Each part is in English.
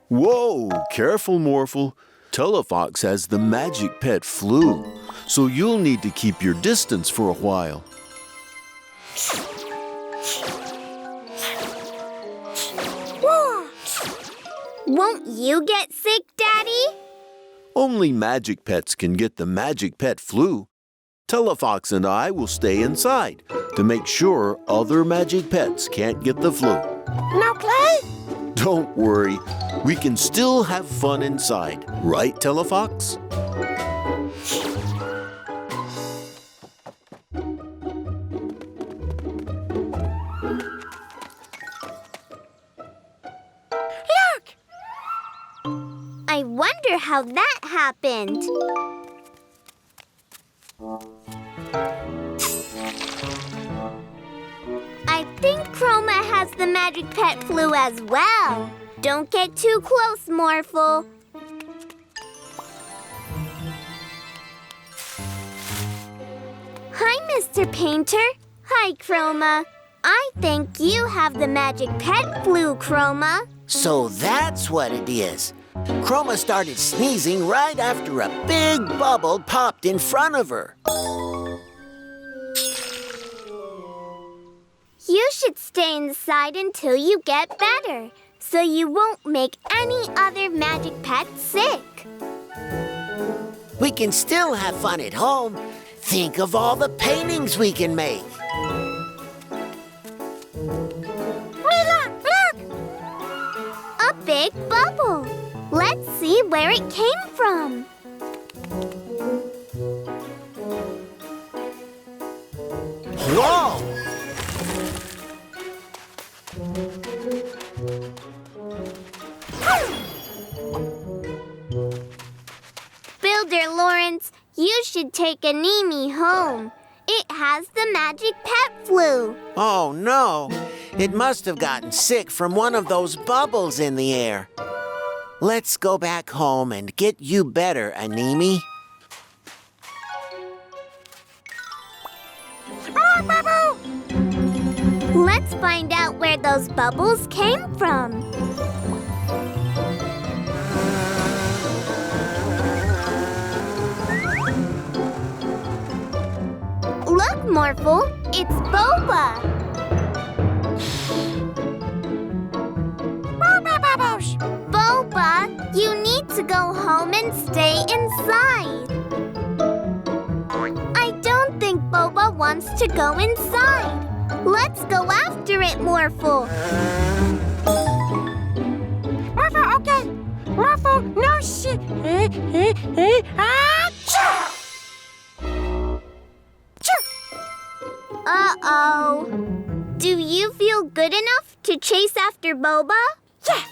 Whoa, careful, Morphle. Telefox has the magic pet flu, so you'll need to keep your distance for a while. Won't you get sick, Daddy? Only magic pets can get the magic pet flu. Telefox and I will stay inside to make sure other magic pets can't get the flu. No play? Don't worry, we can still have fun inside, right, Telefox? Look! I wonder how that happened. I think Chroma has the magic pet flu as well. Don't get too close, Morphle. Hi, Mr. Painter. Hi, Chroma. I think you have the magic pet flu, Chroma. So that's what it is. Chroma started sneezing right after a big bubble popped in front of her. You should stay inside until you get better, so you won't make any other magic pets sick. We can still have fun at home. Think of all the paintings we can make. Mila, look! A big bubble. Let's see where it came from. Whoa! Builder Lawrence, you should take Anemi home. It has the magic pet flu. Oh, no. It must have gotten sick from one of those bubbles in the air. Let's go back home and get you better, Anemi. More bubble! Let's find out where those bubbles came from. Look, Morphle, it's Boba. Boba bubbles! Boba, you need to go home and stay inside. I don't think Boba wants to go inside. Let's go after it, Morphle. Morphle, okay. Morphle, no shit. Achoo! Uh-oh. Do you feel good enough to chase after Boba? Yeah.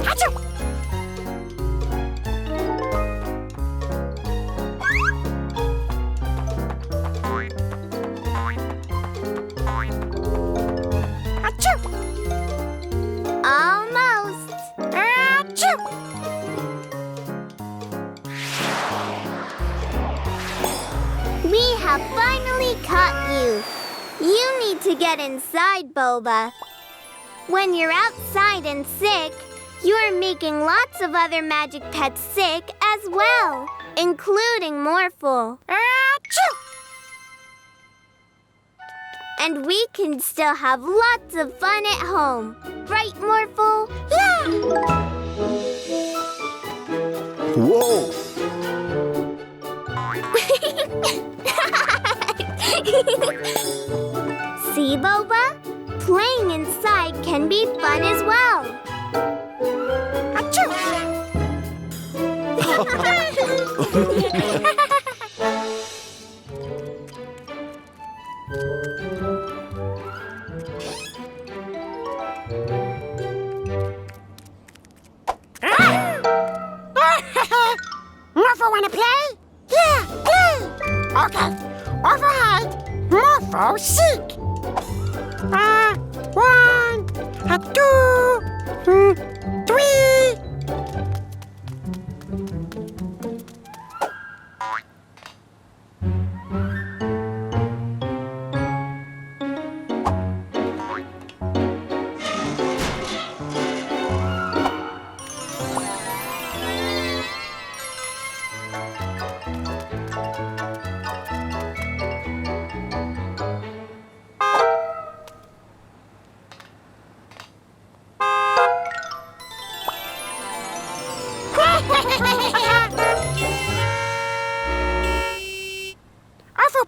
Achoo! Achoo! Almost. Achoo! We have finally caught you. You need to get inside, Boba. When you're outside and sick, you are making lots of other magic pets sick as well, including Morphle. Achoo! And we can still have lots of fun at home. Right, Morphle? Yeah! Whoa! See, Boba? Playing inside can be fun as well. Achoo! Morphle wanna play? Yeah, play! Okay, Orphle hide, Morphle seek. 1, 2, 3.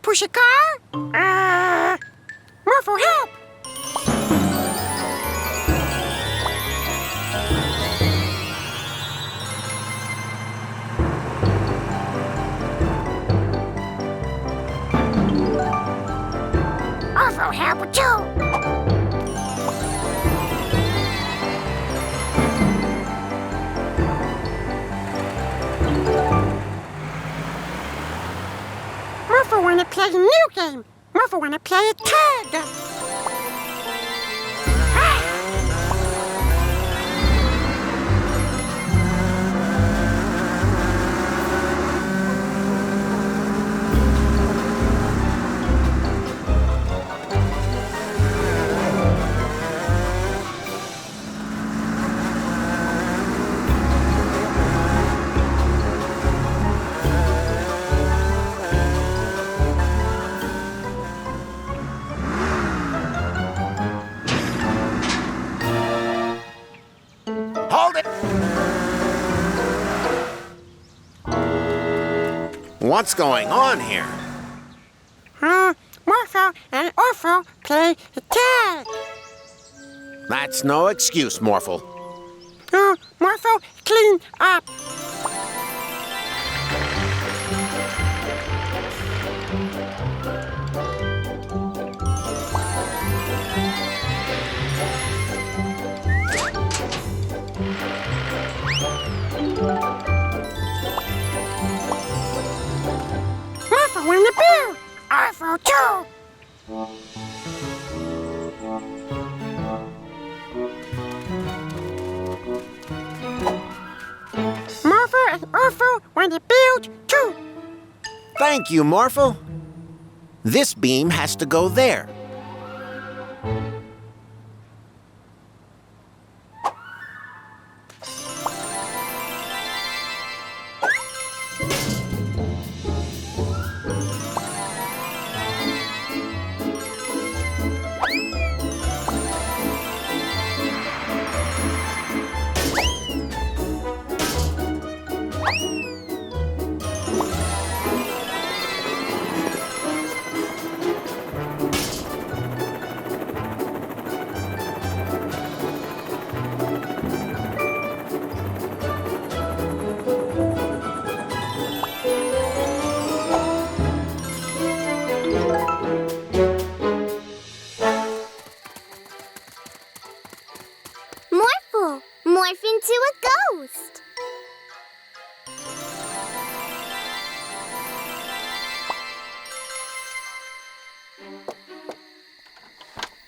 push a car? Morphle, help! Morphle, help too! Morphle wanna play a new game. Morphle wanna play a tag. Hold it! What's going on here? Morphle and Orphle play a tag. That's no excuse, Morphle. Morphle, clean up. Morphle win the bill. Orphle too. Morphle and Orphle win the bill too. Thank you, Morphle. This beam has to go there. Morphle, morph into a ghost.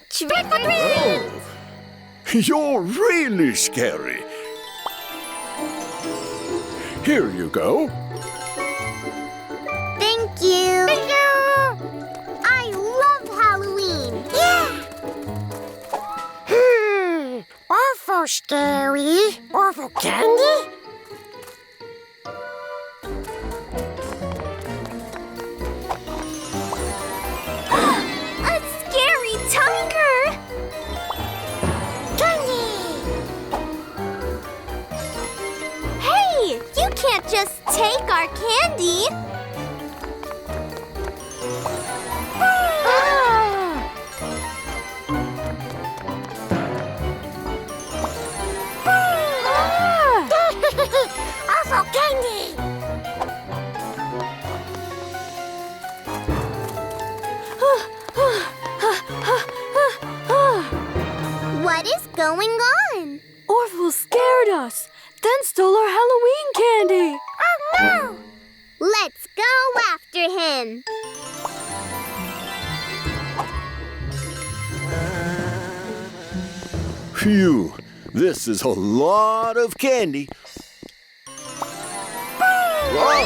Trick or treat! You're really scary. Here you go. Thank you. Thank you. I love Halloween. Yeah. Orphle scary. Orphle candy? A scary tiger. Candy! Hey, you can't just take our candy. Orphle candy! What is going on? Orphle scared us, then stole our Halloween candy. Oh no! Let's go after him. Phew, this is a lot of candy. Whoa!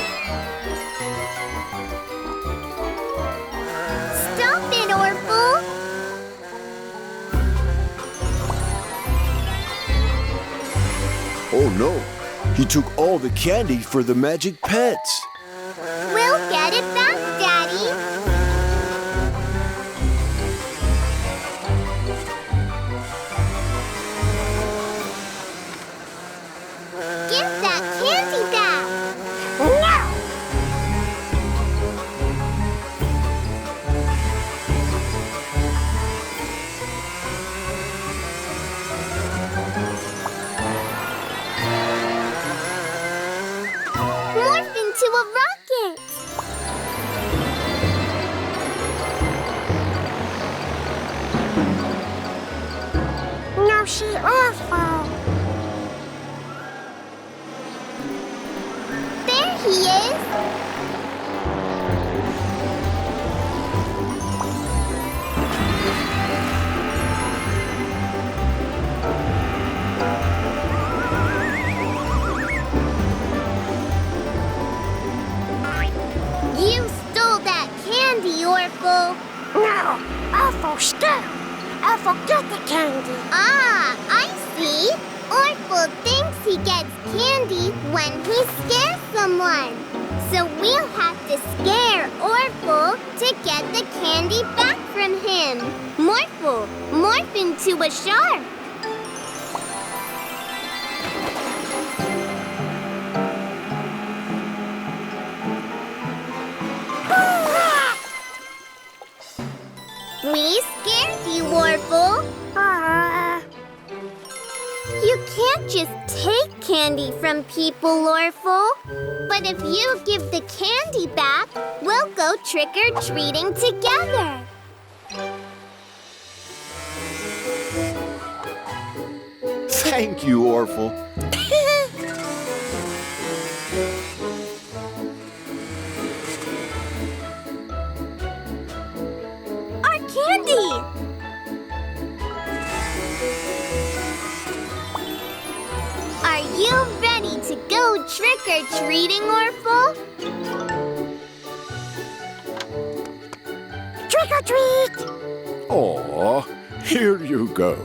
Stop it, Orphle. Oh no, he took all the candy for the magic pets. We'll get it back, Daddy. Give that candy back. No! Orphle. No, Orphle scared. Orphle get the candy. Ah, I see. Orphle thinks he gets candy when he scares someone. So we'll have to scare Orphle to get the candy back from him. Morphle, morph into a shark. We scared you, Orphle. You can't just take candy from people, Orphle. But if you give the candy back, we'll go trick-or-treating together. Thank you, Orphle. Our candy! Are you ready to go trick-or-treating, Orphle? Trick or treat. Aw, here you go.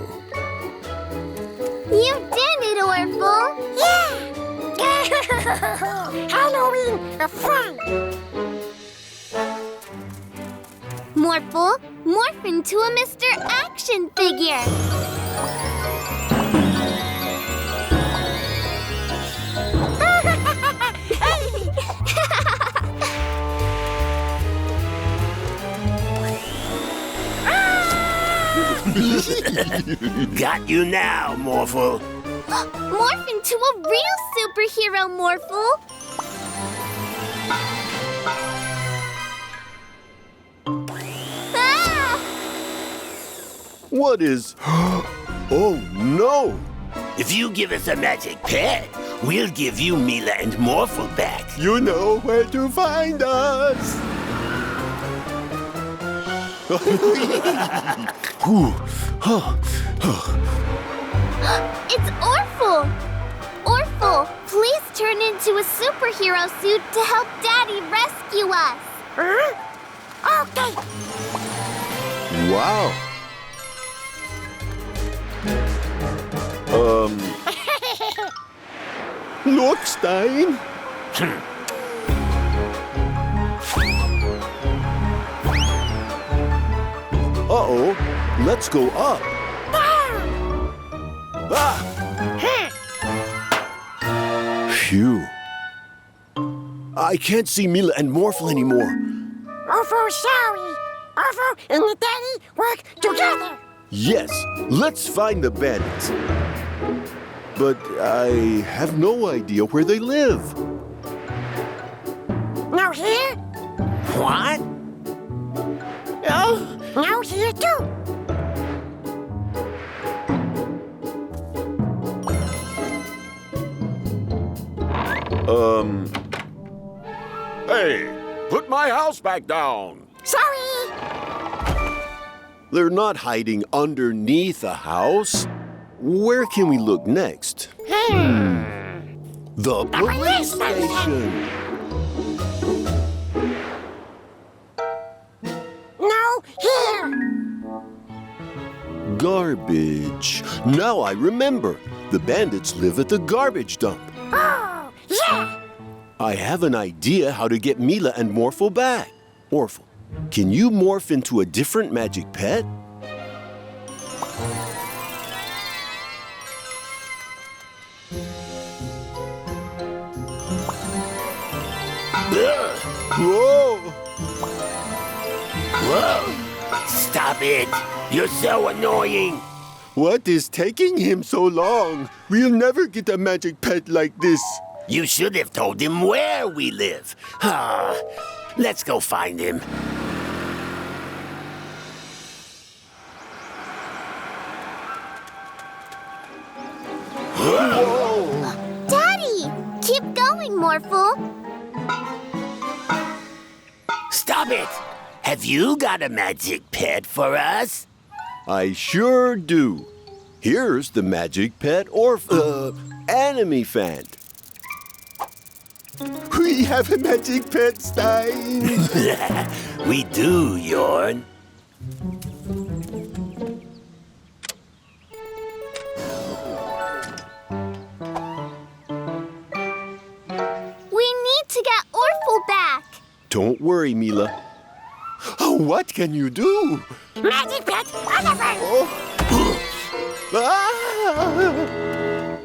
You did it, Orphle! Yeah. Halloween fun. Morphle, morph into a Mr. Action figure. Got you now, Morphle. Morph into a real superhero, Morphle. Ah! What is... Oh, no! If you give us a magic pet, we'll give you Mila and Morphle back. You know where to find us! It's Orphle! Orphle, please turn into a superhero suit to help Daddy rescue us. Okay. Wow. Look, Stein. Uh-oh. Let's go up. Ah! Phew. I can't see Mila and Morphle anymore. Orphle, sorry. Orphle and the daddy work together. Yes, let's find the bandits. But I have no idea where they live. Now here, What? now here too. Hey, put my house back down. Sorry. They're not hiding underneath a house. Where can we look next? The police station. No, here. Garbage. Now I remember. The bandits live at the garbage dump. Oh, yeah. I have an idea how to get Mila and Morphle back. Orphle, can you morph into a different magic pet? Whoa! Whoa! Stop it! You're so annoying! What is taking him so long? We'll never get a magic pet like this. You should have told him where we live. Ah, let's go find him. Daddy, keep going, Morphle. Stop it! Have you got a magic pet for us? I sure do. Here's the magic pet Enemy fan. Whee! we have a magic pet, Stein. We do, Yorn. We need to get Orphle back. Don't worry, Mila. What can you do? Magic Pet Morphle! Ah!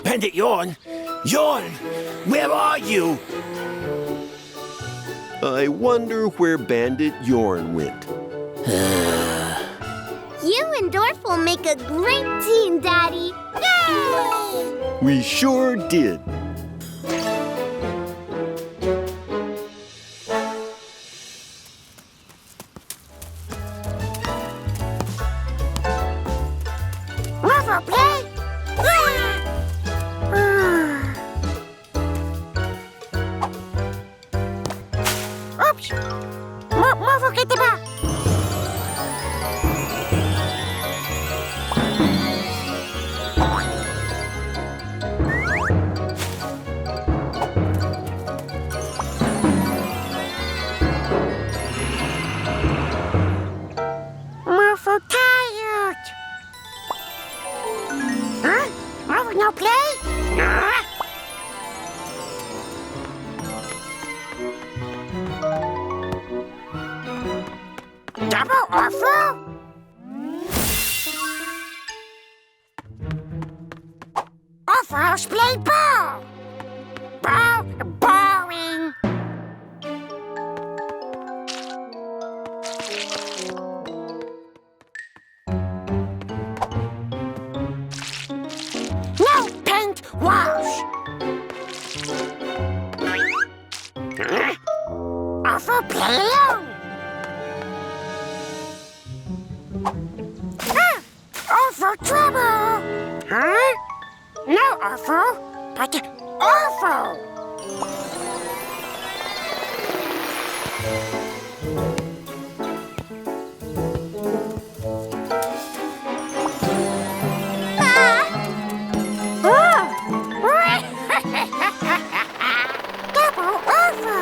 Bandit Yorn! Yorn! Where are you? I wonder where Bandit Yorn went. You and Orphle make a great team, Daddy. Yay! We sure did. Morphle play! Oops! Morphle get the ball! Morphle tired! Huh? Morphle no play? Double Orphle? Orphles play ball! Ball, boring! No paint wash! Huh? Orphle play alone! Orphle trouble! Huh? No Orphle, but Orphle! Double Orphle!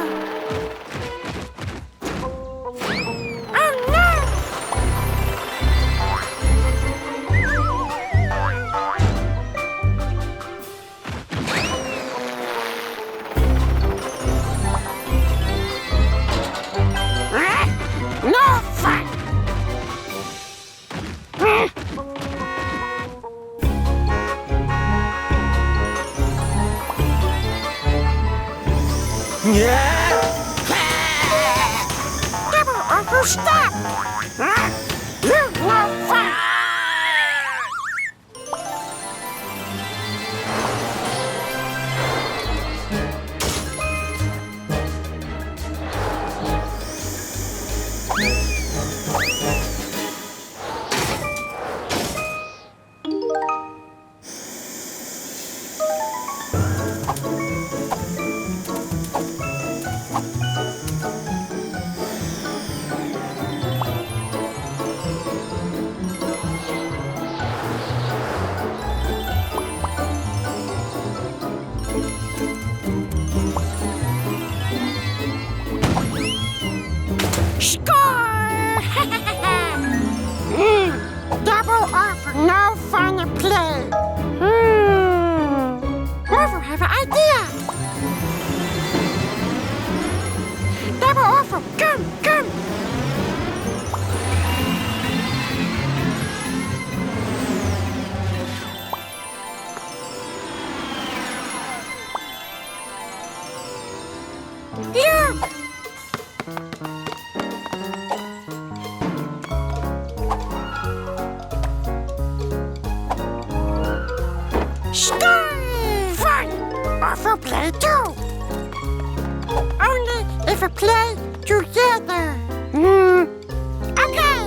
Oh no! No fun! Double Orphle, stop! You no fun! Score! Double Orphle, no fun to play. Orphle have an idea. Double Orphle, come, come. You! Score! Fun! Orphle play too. Only if we play together. Okay.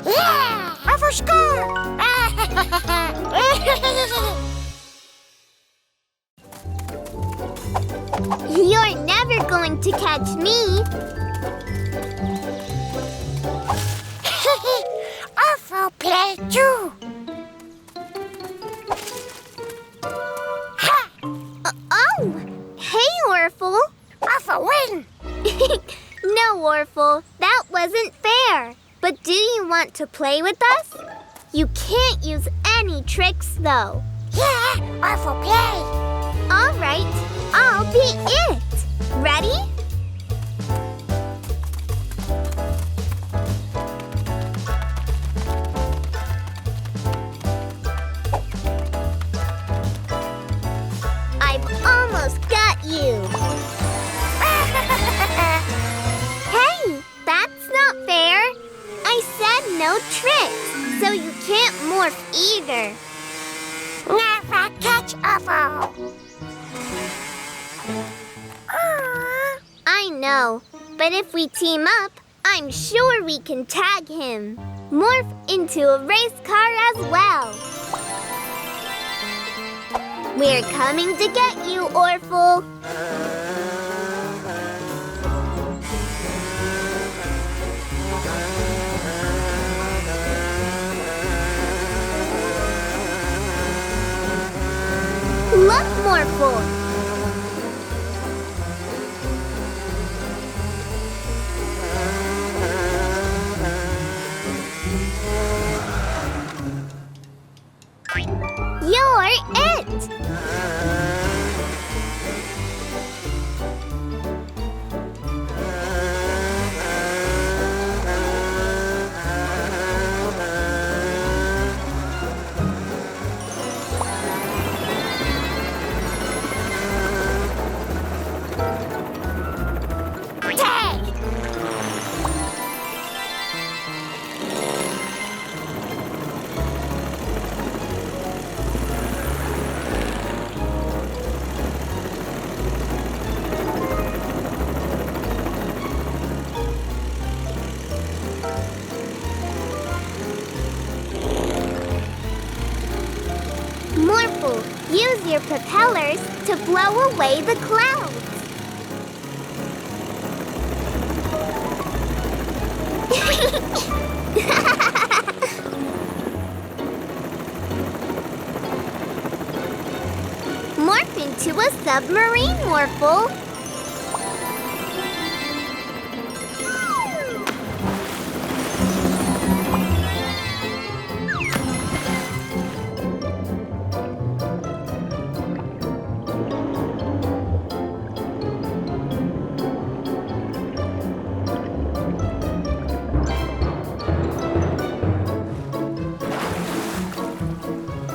Yeah! Orphle score! You're never going to catch me. Orphle play too. Morphle. That wasn't fair. But do you want to play with us? You can't use any tricks, though. Yeah, Orphle play. All right, I'll be it. Ready? I've almost got you. Hey, that's not fair. I said no tricks, so you can't morph either. Never catch Orphle. I know, but if we team up, I'm sure we can tag him. Morph into a race car as well. We're coming to get you, Orphle. Look, Morphle. You're it! Morphle, use your propellers to blow away the clouds. Morph into a submarine, Morphle.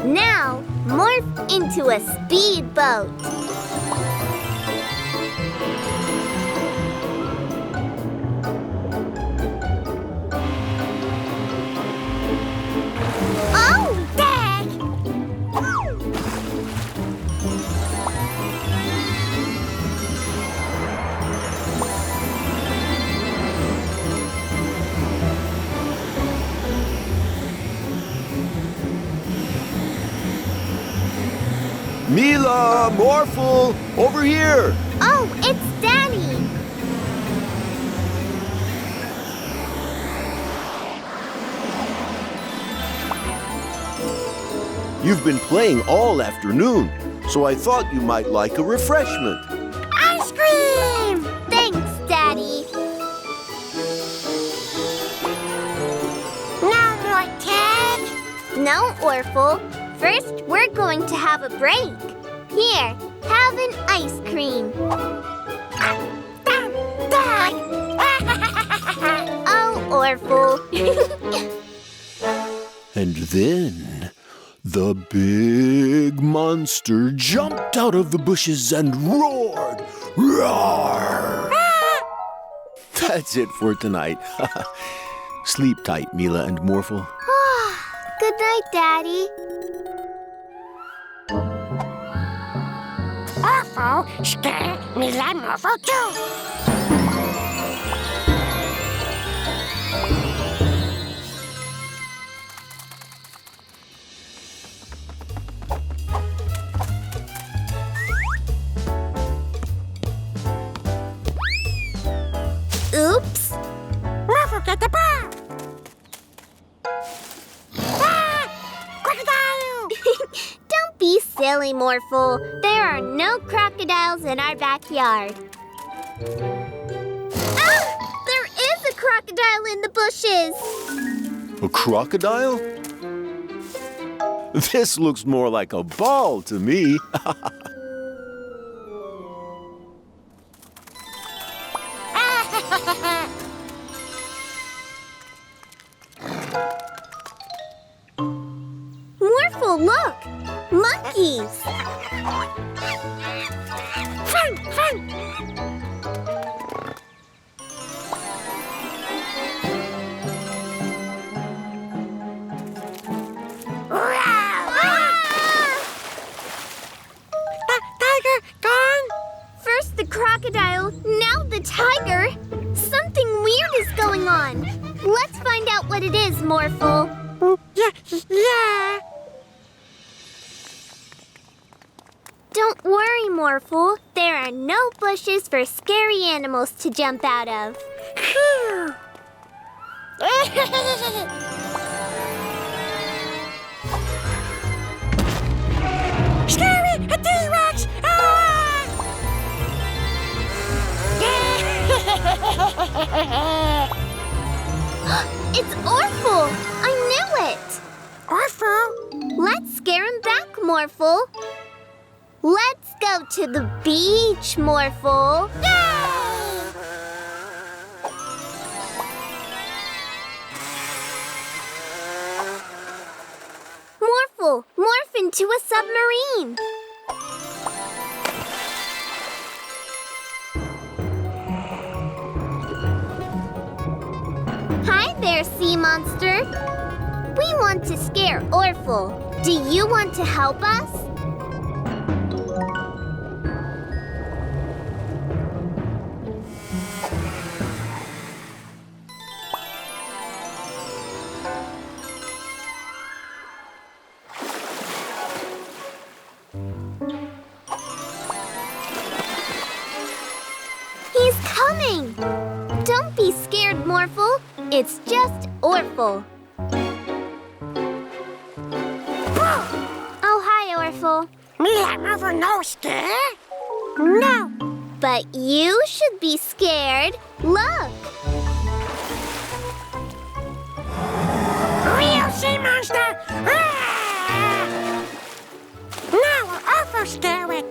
Now, morph into a speedboat. Oh, Dad! Mila, Morphle, over here. Oh, it's Daddy. You've been playing all afternoon, so I thought you might like a refreshment. Ice cream! Thanks, Daddy. No more tag? No, Orphle. First, we're going to have a break. Here, have an ice cream. Dad! Oh, Orphle. And then the big monster jumped out of the bushes and roared. Roar! That's it for tonight. Sleep tight, Mila and Morphle. Good night, Daddy. Orphle scared Mila and Morphle too. Oops. Morphle, get the ball! Crocodile! Don't be silly, Morphle. There are no crocodiles in our backyard. Ah! There crocodile in the bushes. A crocodile? This looks more like a ball to me. Morphle, look! Monkeys! Fun, fun! Tiger, gone! First the crocodile, now the tiger. Something weird is going on. Let's find out what it is, Morphle. Yeah. Don't worry, Morphle. There are no bushes for scary animals to jump out of. Phew. Scary! A T-Rex! It's Orphle! I knew it! Orphle? Let's scare him back, Morphle. Let's go to the beach, Morphle. Morphle, morph into a submarine. Hi there, sea monster. We want to scare Orphle. Do you want to help us? He's coming! Don't be scared, Morphle. It's just Orphle. Oh, hi, Orphle. Mila and Morphle no scare? No. But you should be scared. Look! Real sea monster! Now Orphle scare it.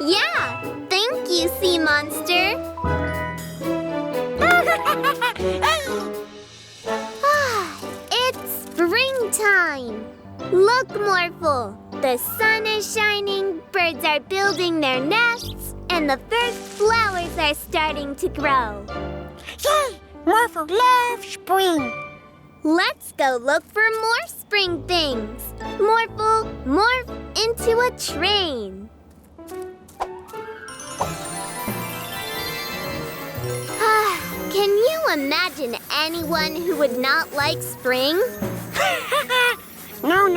Yeah! Thank you, sea monster. It's springtime. Look, Morphle. The sun is shining, birds are building their nests, and the first flowers are starting to grow. Yay! Morphle loves spring. Let's go look for more spring things. Morphle, morph into a train. Can you imagine anyone who would not like spring? No.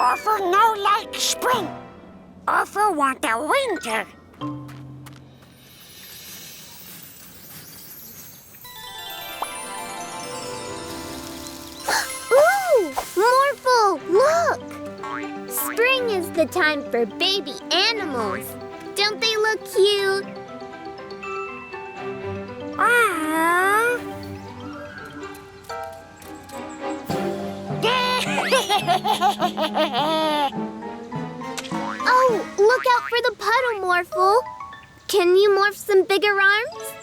Orphle no like spring. Orphle want the winter. Ooh! Morphle, look! Spring is the time for baby animals. Don't they look cute? Oh, look out for the puddle, Morphle. Can you morph some bigger arms?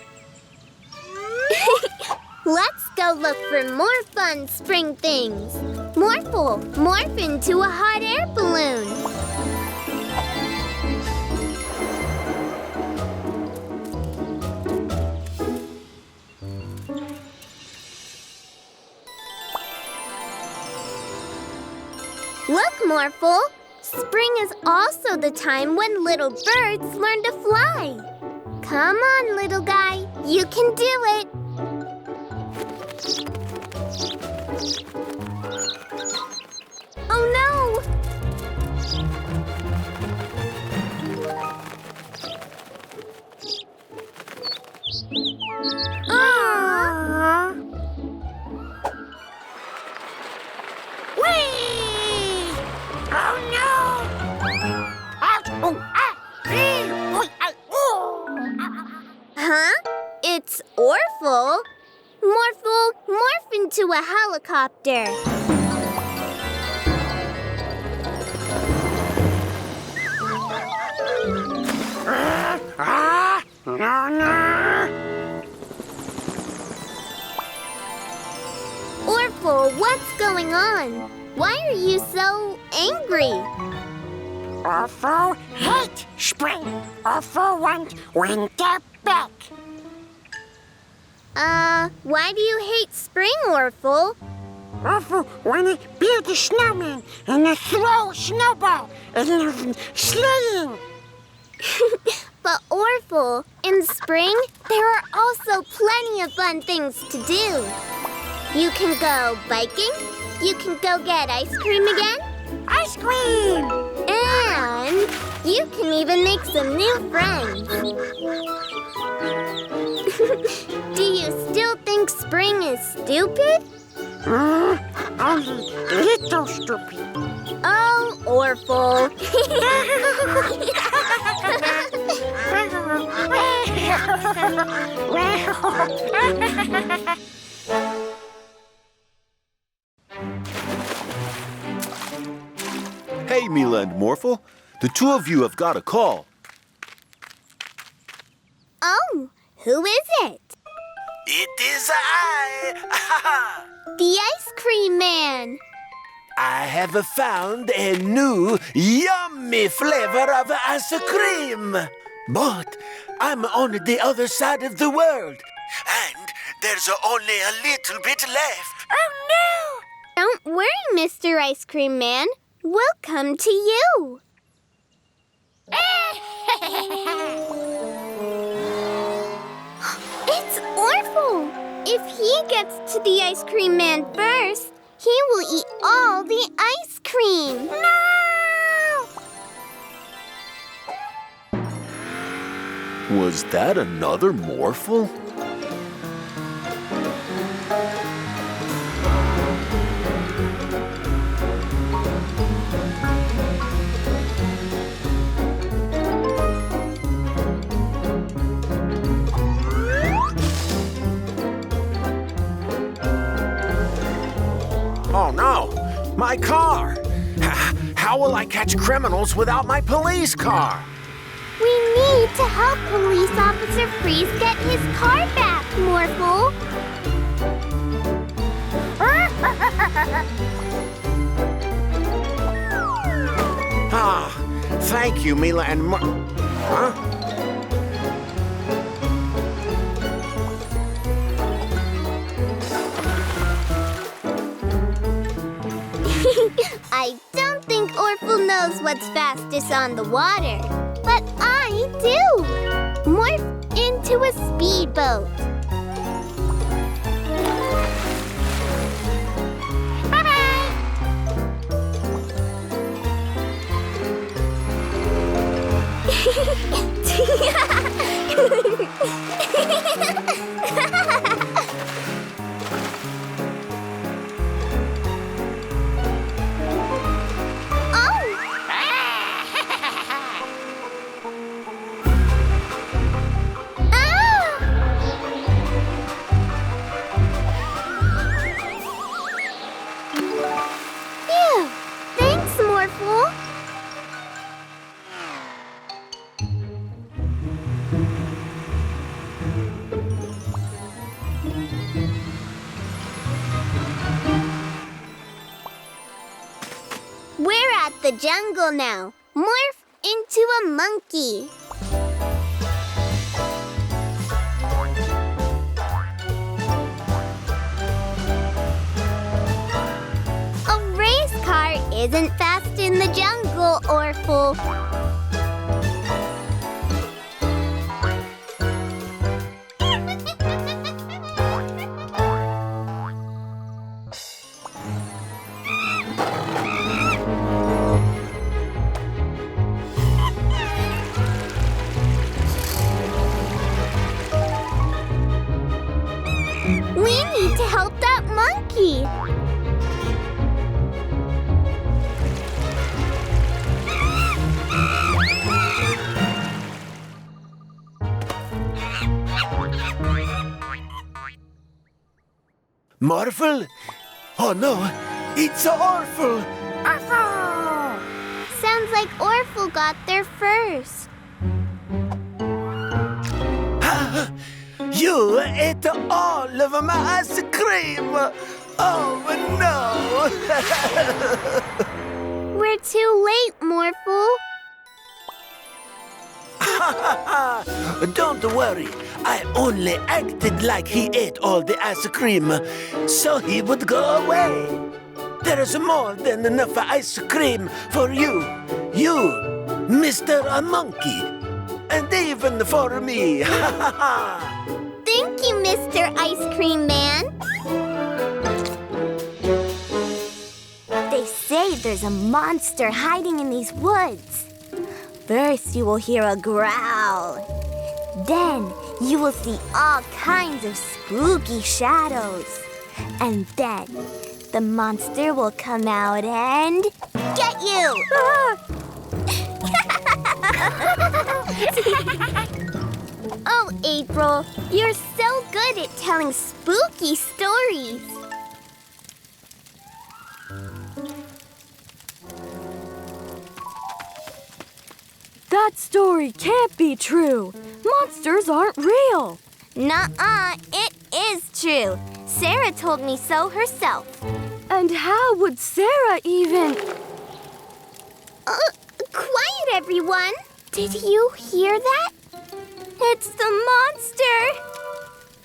Let's go look for more fun spring things. Morphle, morph into a hot air balloon. Look, Morphle. Spring is also the time when little birds learn to fly. Come on, little guy. You can do it. Oh, no! Aww. Whee! Oh, no! Ouch! Oh, into a helicopter. No. Orphle, what's going on? Why are you so angry? Orphle hate spring. Orphle want winter back. Why do you hate spring, Orphle? Orphle wanna build a snowman and throw a snowball and sleighing. But Orphle, in spring, there are also plenty of fun things to do. You can go biking, you can go get ice cream again. Ice cream! And you can even make some new friends. Do you still think spring is stupid? Only little stupid. Oh, Orphle. Hey, Mila and Morphle. The two of you have got a call. Oh, who is it? It is I. The ice cream man. I have found a new yummy flavor of ice cream. But I'm on the other side of the world. And there's only a little bit left. Oh, no! Don't worry, Mr. Ice Cream Man. We'll come to you. It's Orphle. If he gets to the ice cream man first, he will eat all the ice cream. No! Was that another Morphle? Oh no, my car! How will I catch criminals without my police car? We need to help Police Officer Freeze get his car back, Morphle. Thank you, Mila and Huh? I don't think Orphle knows what's fastest on the water, but I do. Morph into a speedboat. We're at the jungle now. Morph into a monkey. A race car isn't fast in the jungle, Orphle. We need to help that monkey. Morphle? Oh no, it's Orphle! Orphle! Sounds like Orphle got there first. You ate all of my ice cream! Oh no! We're too late, Morphle. Don't worry, I only acted like he ate all the ice cream, so he would go away. There is more than enough ice cream for you, Mr. Monkey, and even for me. Thank you, Mr. Ice Cream Man. They say there's a monster hiding in these woods. First, you will hear a growl. Then, you will see all kinds of spooky shadows. And then, the monster will come out and get you! Oh, April, you're so good at telling spooky stories. That story can't be true. Monsters aren't real. Nuh-uh, it is true. Sarah told me so herself. And how would Sarah even... Quiet, everyone. Did you hear that? It's the monster.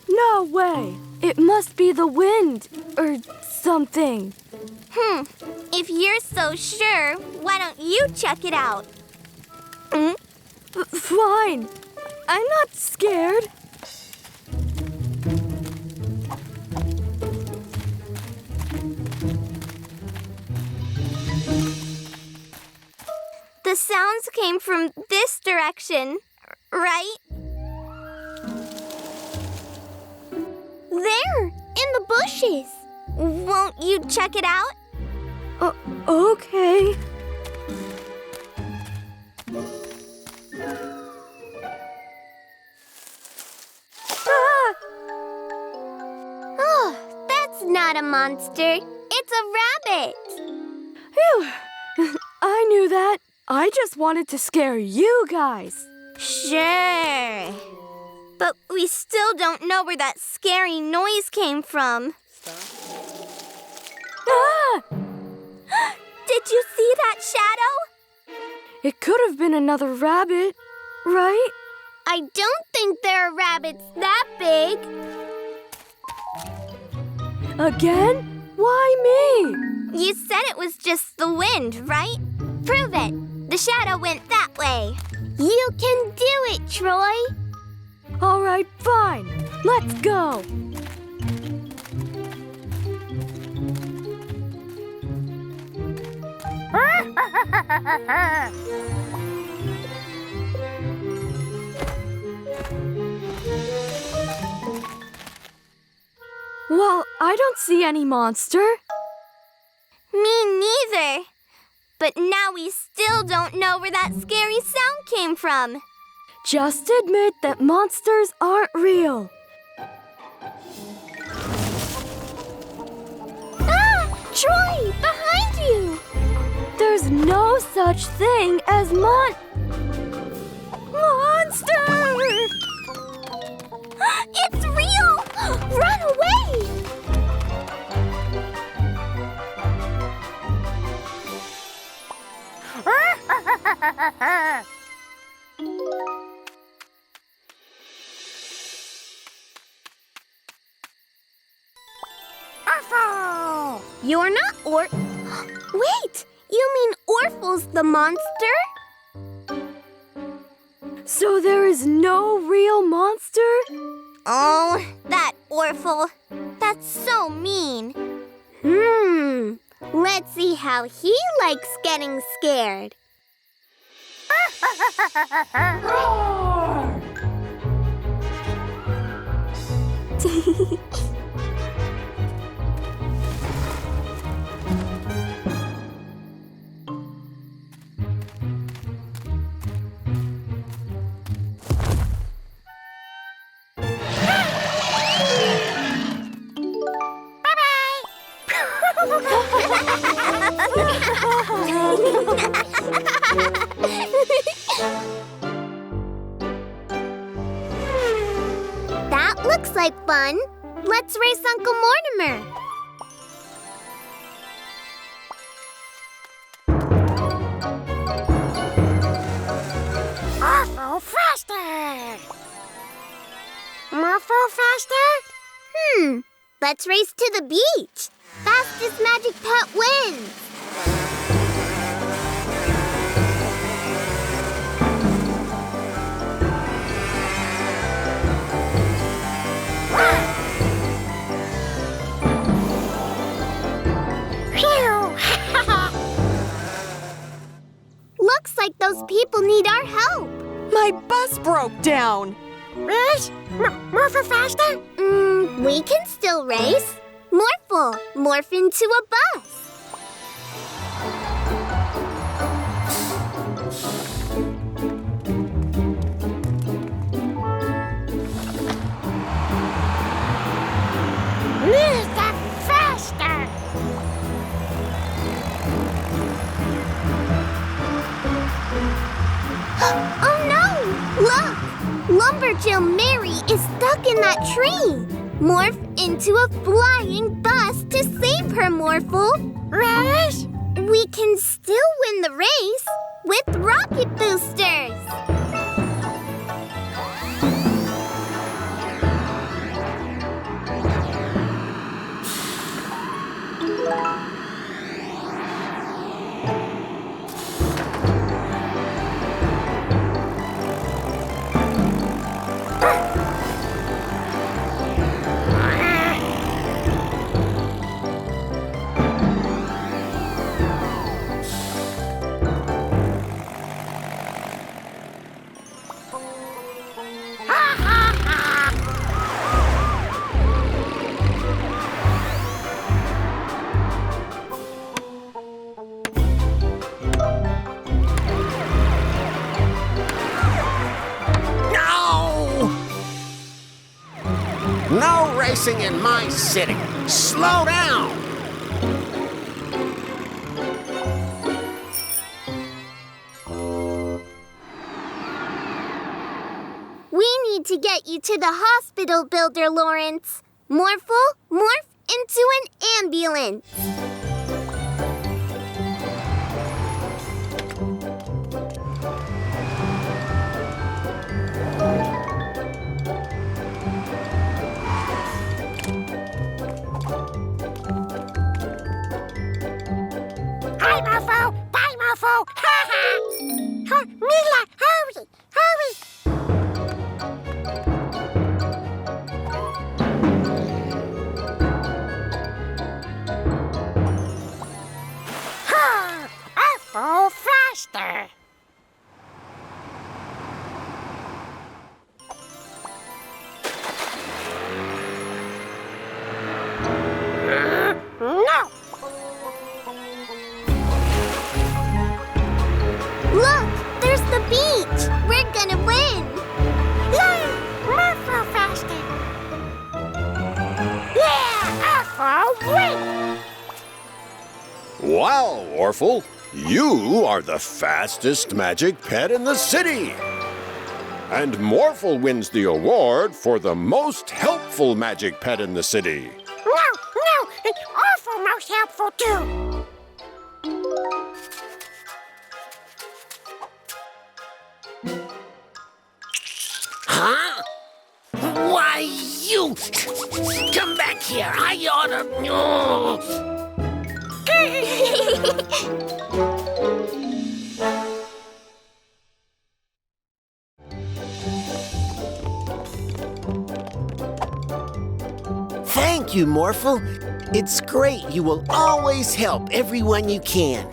No way. It must be the wind or something. If you're so sure, why don't you check it out? Fine. I'm not scared. The sounds came from this direction, right? There, in the bushes. Won't you check it out? Okay. Oh, that's not a monster. It's a rabbit. Phew. I knew that. I just wanted to scare you guys. Sure. But we still don't know where that scary noise came from. Ah! Did you see that shadow? It could have been another rabbit, right? I don't think there are rabbits that big. Again? Why me? You said it was just the wind, right? Prove it. The shadow went that way. You can do it, Troy. All right, fine. Let's go. Well, I don't see any monster. Me neither. But now we still don't know where that scary sound came from. Just admit that monsters aren't real. Ah! Troy, behind you! There's no such thing as monster! It's real! Run away! Orphle! You're not Wait! You mean Orphle's the monster? So there is no real monster? Oh, that Orphle. That's so mean. Let's see how he likes getting scared. That looks like fun. Let's race Uncle Mortimer. Orphle faster! Morphle faster? Let's race to the beach. Fastest magic pet wins. Looks like those people need our help. My bus broke down. Race? Morphle faster? We can still race. Morphle, morph into a bus. Mr. Faster! Oh no! Look! Lumberjill Mary is stuck in that tree. Morph into a flying bus to save her, Morphle. Race? We can still win the race with rocket boosters. No racing in my city. Slow down. We need to get you to the hospital, Builder Lawrence. Morphle, morph into an ambulance. Hi, Morphle! Bye, Morphle! Ha ha! Mila, hurry! Hurry! Orphle faster! No! Look, there's the beach. We're gonna win. Yay! Morphle faster! Yeah! Orphle win! Wow, Orphle, you are the fastest magic pet in the city. And Morphle wins the award for the most helpful magic pet in the city. No! It's Orphle most helpful too! Huh? Why, you! Come back here. I oughta... Thank you, Morphle. It's great. You will always help everyone you can.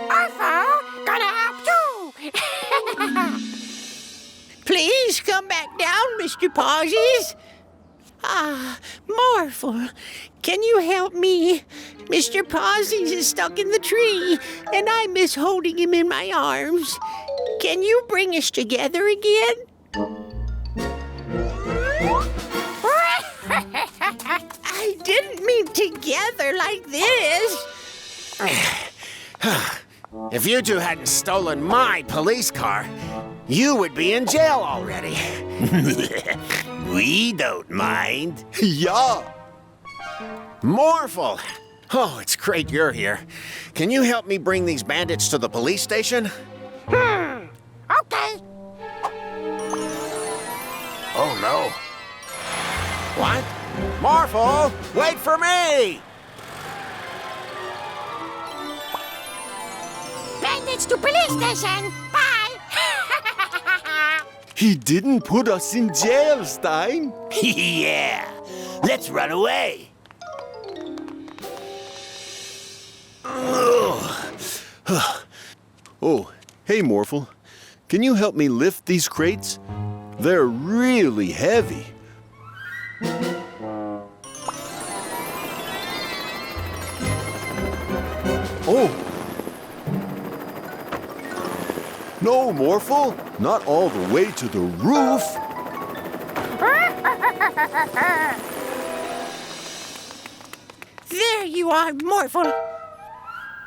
Orphle gonna help too! Please come back down, Mr. Pauses. Ah, Morphle, Can you help me? Mr. Posies is stuck in the tree, and I miss holding him in my arms. Can you bring us together again? I didn't mean together like this. If you two hadn't stolen my police car, you would be in jail already. We don't mind. Yeah. Morphle! Oh, it's great you're here. Can you help me bring these bandits to the police station? Okay. Oh, no. What? Morphle, wait for me! Bandits to police station. Bye. He didn't put us in jail, Stein. Yeah, let's run away. Oh, hey, Morphle. Can you help me lift these crates? They're really heavy. Oh! No, Morphle! Not all the way to the roof! There you are, Morphle.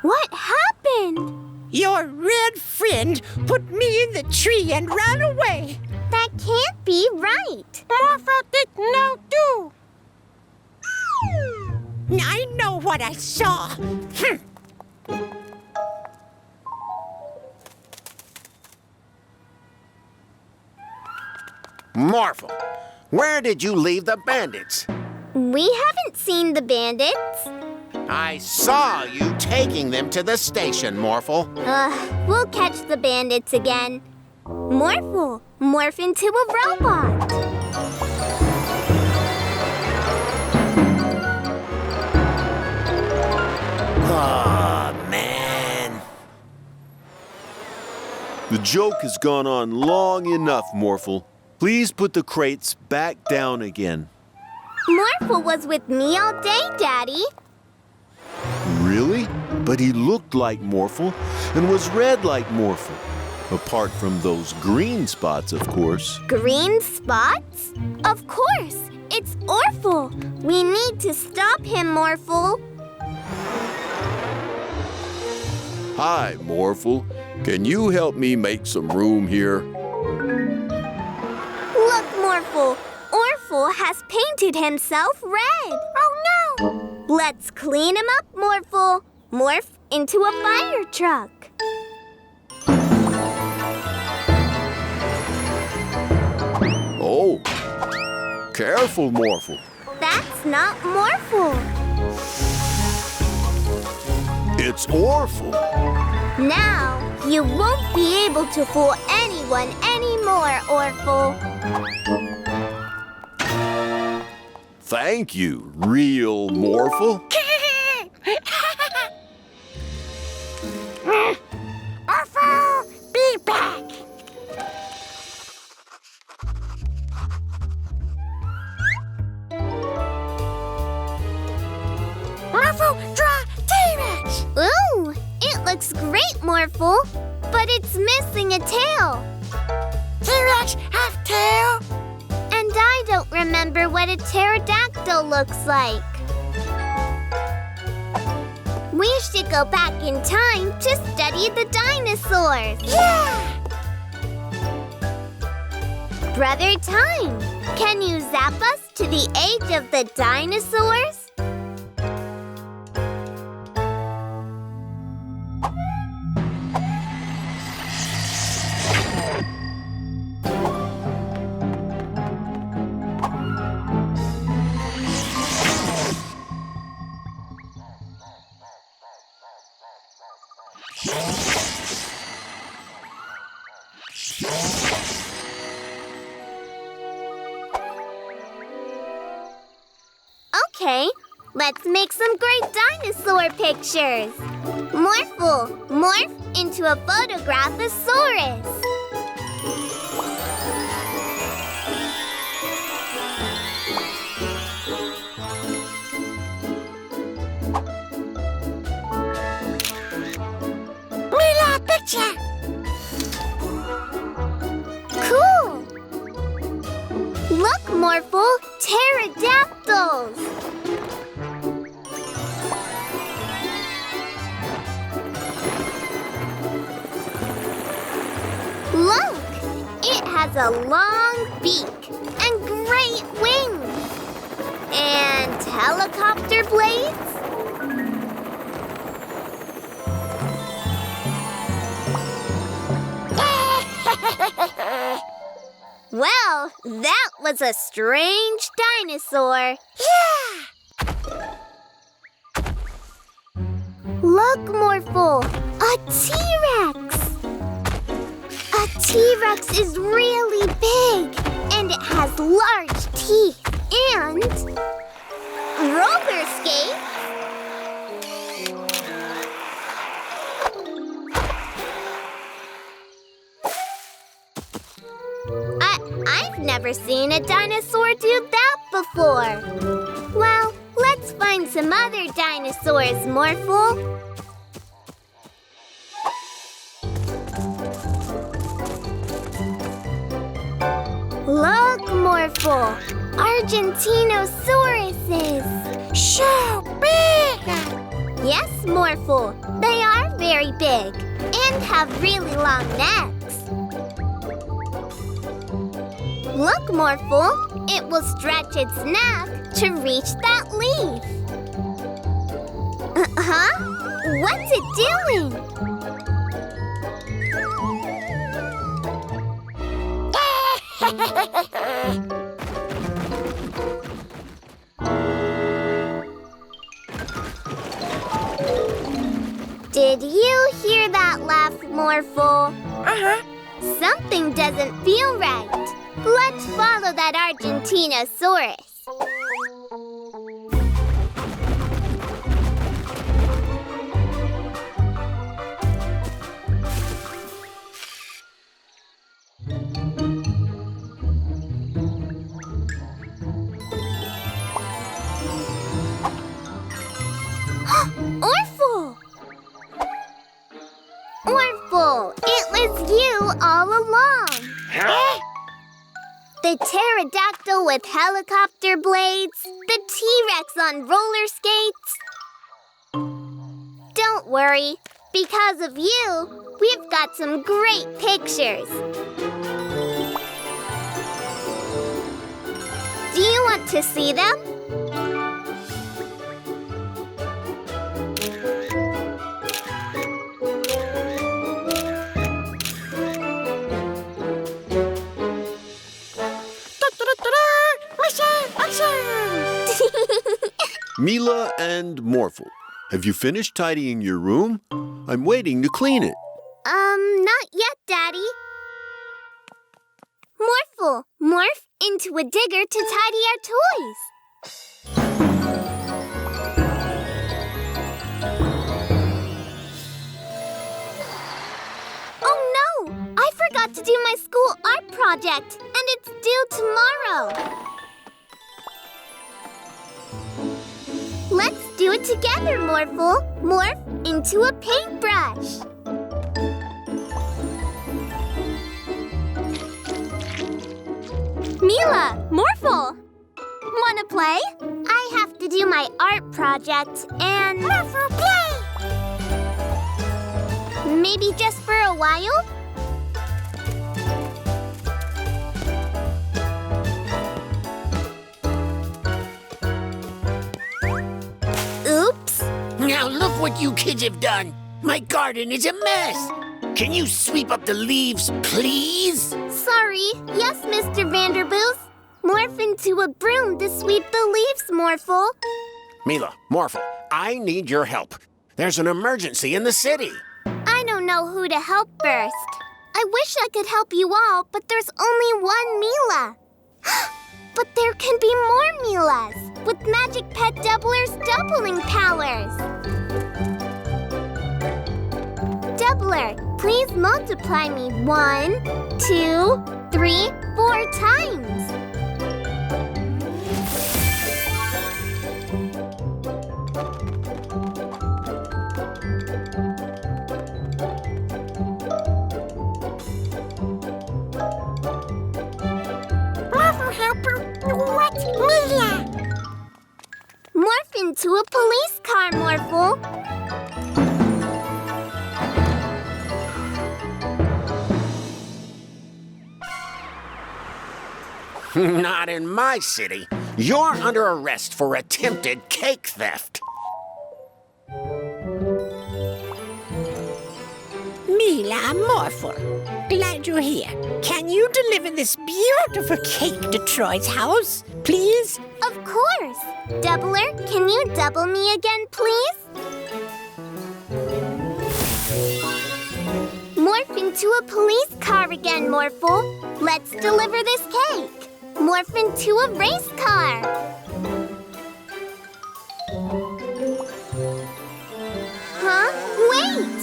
What happened? Your red friend put me in the tree and ran away. That can't be right. Morphle didn't know too. I know what I saw. Morphle, where did you leave the bandits? We haven't seen the bandits. I saw you taking them to the station, Morphle. We'll catch the bandits again. Morphle, morph into a robot. Oh, man. The joke has gone on long enough, Morphle. Please put the crates back down again. Morphle was with me all day, Daddy. Really? But he looked like Morphle and was red like Morphle. Apart from those green spots, of course. Green spots? Of course. It's Orphle. We need to stop him, Morphle. Hi, Morphle. Can you help me make some room here? Look, Morphle. Orphle has painted himself red. Oh, no. Let's clean him up, Morphle. Morph into a fire truck. Oh, careful, Morphle. That's not Morphle. It's Orphle. Now, you won't be able to fool anyone anymore, Orphle. Thank you, real Morphle. Orphle, be back. Morphle, draw T-Rex. Ooh, it looks great, Morphle. But it's missing a tail. T-Rex have tail. And I don't remember what a pterodactyl looks like. We should go back in time to study the dinosaurs. Yeah. Brother Time, can you zap us to the age of the dinosaurs? Okay, let's make some great dinosaur pictures. Morphle, morph into a photographosaurus. Cool! Look, Morphle, pterodactyls! Look! It has a long beak and great wings. And helicopter blades? Well, that was a strange dinosaur. Yeah! Look, Morphle, a T-Rex! A T-Rex is really big, and it has large teeth and roller skates. I've never seen a dinosaur do that before. Well, let's find some other dinosaurs, Morphle. Look, Morphle, Argentinosauruses. So big! Yes, Morphle, they are very big and have really long necks. Look, Morphle, it will stretch its neck to reach that leaf. Huh? What's it doing? Did you hear that laugh, Morphle? Something doesn't feel right. Let's follow that Argentinosaurus. Orphle! Orphle, it was you all along. Huh? The pterodactyl with helicopter blades, the T-Rex on roller skates. Don't worry, because of you, we've got some great pictures. Do you want to see them? Mila and Morphle, have you finished tidying your room? I'm waiting to clean it. Not yet, Daddy. Morphle, morph into a digger to tidy our toys. Oh no! I forgot to do my school art project, and it's due tomorrow. Let's do it together, Morphle. Morph into a paintbrush. Mila, Morphle, wanna play? I have to do my art project and... Morphle, play! Maybe just for a while? Oops. Now look what you kids have done. My garden is a mess. Can you sweep up the leaves, please? Sorry. Yes, Mr. Vanderbooth. Morph into a broom to sweep the leaves, Morphle. Mila, Morphle, I need your help. There's an emergency in the city. I don't know who to help first. I wish I could help you all, but there's only one Mila. But there can be more Milas with Magic Pet Doubler's doubling powers. Doubler, please multiply me 1, 2, 3, 4 times. police car, Morphle. Not in my city. You're under arrest for attempted cake theft. Mila and Morphle, glad you're here. Can you deliver this beautiful cake to Troy's house, please? Of course. Doubler, can you double me again, please? Morph into a police car again, Morphle. Let's deliver this cake. Morph into a race car. Huh? Wait!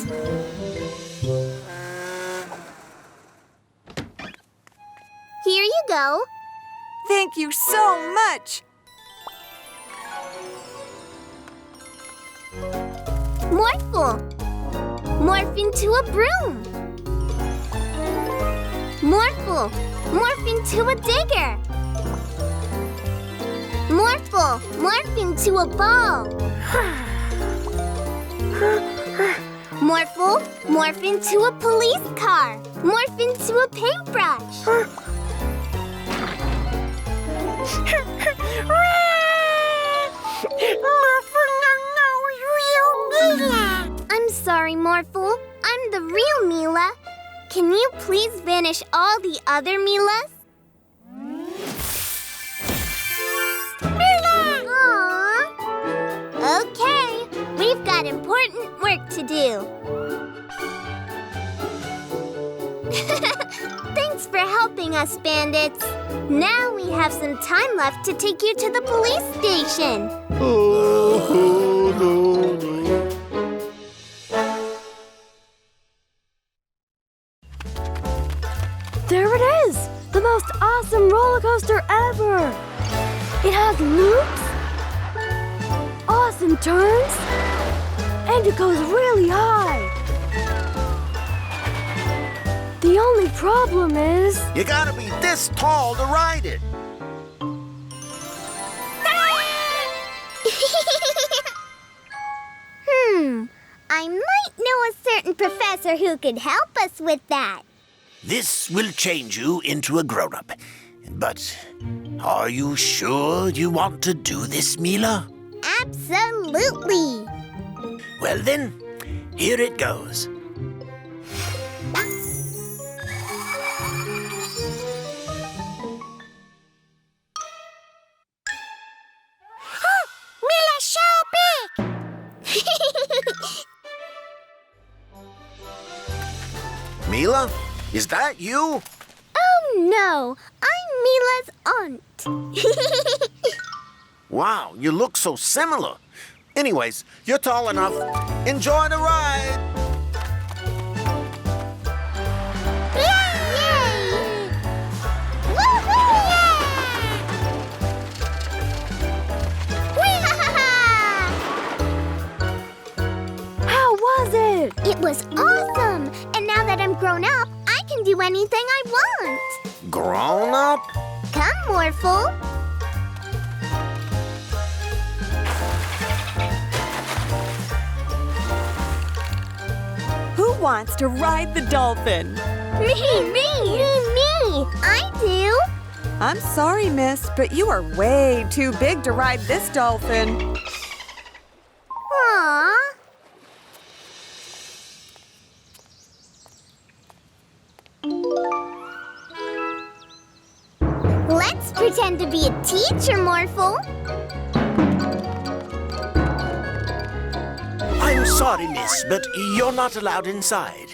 Here you go. Thank you so much. Morphle. Morph into a broom. Morphle. Morph into a digger. Morphle. Morph into a ball. Morphle. Morph into a police car. Morph into a paintbrush. I'm sorry, Morphle. I'm the real Mila. Can you please vanish all the other Milas? Mila! Aww. Okay, we've got important work to do. Thanks for helping us, Bandits. Now we have some time left to take you to the police station. Oh, no, no. There it is! The most awesome roller coaster ever! It has loops, awesome turns, and it goes really high. The only problem is... You gotta be this tall to ride it. I might know a certain professor who could help us with that. This will change you into a grown-up. But are you sure you want to do this, Mila? Absolutely. Well then, here it goes. Mila's so big! Mila, is that you? Oh, no. I'm Mila's aunt. Wow, you look so similar. Anyways, you're tall enough. Enjoy the ride. Yay! Woohoo! How was it? It was awesome! And now that I'm grown up, I can do anything I want. Grown up? Come, Morphle. Who wants to ride the dolphin? Me! I do. I'm sorry, miss, but you are way too big to ride this dolphin. Aww. Let's pretend to be a teacher, Morphle. I'm sorry, miss, but you're not allowed inside.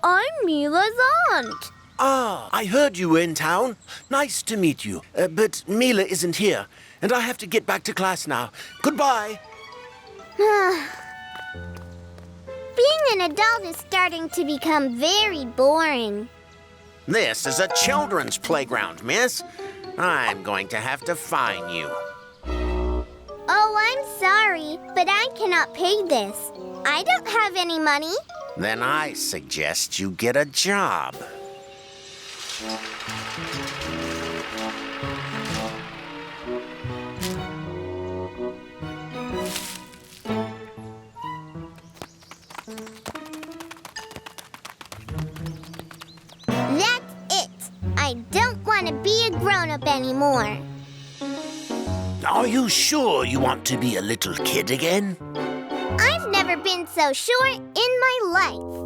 I'm Mila's aunt. Ah, I heard you were in town. Nice to meet you. But Mila isn't here, and I have to get back to class now. Goodbye. Being an adult is starting to become very boring. This is a children's playground, miss. I'm going to have to fine you. Oh, I'm sorry, but I cannot pay this. I don't have any money. Then I suggest you get a job. I don't want to be a grown-up anymore. Are you sure you want to be a little kid again? I've never been so sure in my life.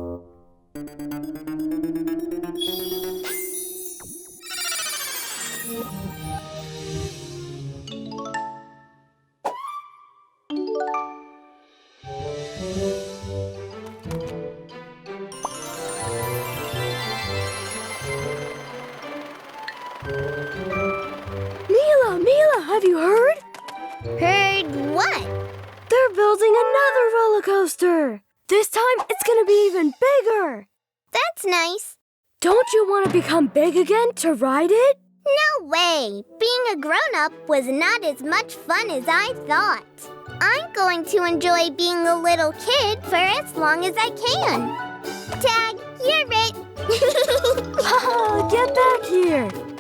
Mila, have you heard? Heard what? They're building another roller coaster. This time it's gonna be even bigger. That's nice. Don't you want to become big again to ride it? No way! Being a grown-up was not as much fun as I thought. I'm going to enjoy being a little kid for as long as I can. Tag, you're it! Haha, get back here.